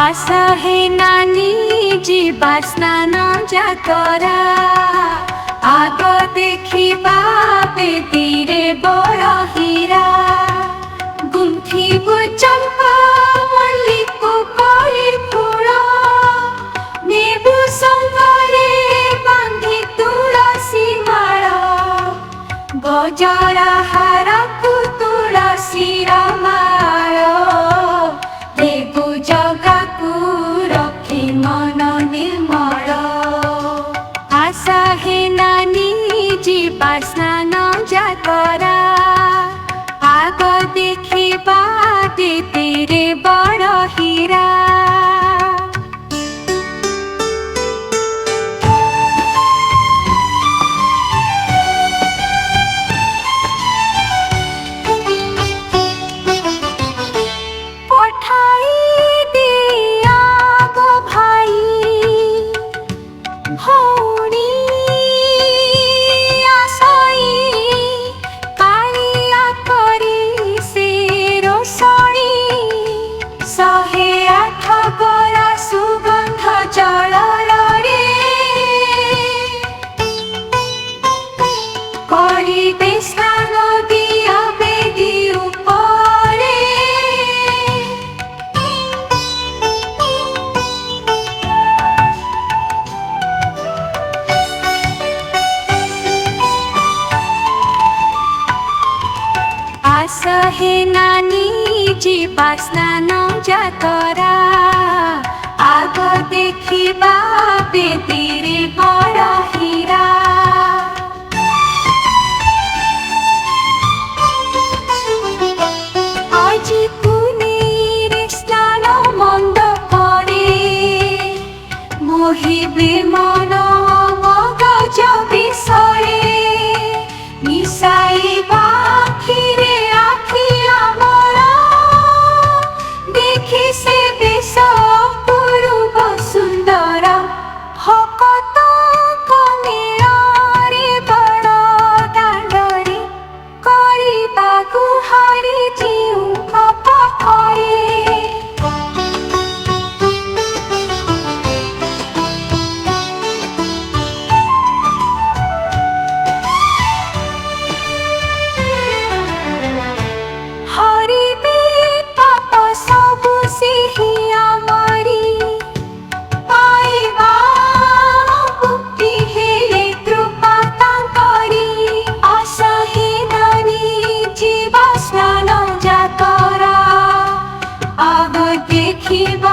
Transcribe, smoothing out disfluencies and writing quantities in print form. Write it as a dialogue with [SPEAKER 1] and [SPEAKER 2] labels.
[SPEAKER 1] आशा है नानी जीवा स्नान जातरा आग देखिबा बेदीरे बड़ हीरा गुंथिबु चंपा मल्लिकु कली फूल नेबु संगरे बांधी तुलसी माला गजरा हारकु तुलसी माला देबु जगाकु रखी मन निर्मल आशा है नानी जीवा स्नान जातरा आग देखिबा बेदीरे बड़ हीरा आशा है नानी जीवा स्नान जातरा आग देखिबा बेदीरे बड़ हीरा আজি কুনিরে স্নান মন্দ করে মোহিবে মন মগজ বিষয়ে মিশাইবা আখিরে আখি আমার দেখি সে বেশ অপূর্ব সুন্দর ভকত কমেরে বড় দাণ্ডরে କରିବାକୁ হারি জিউ পাখরে হরিবে পাপ সবু সিহিয়া মরি পাইবা মুক্তি হেলে কৃপা তাঙ্করি আশা হে নানি জীবা স্নান যাতরা আগ দেখিবা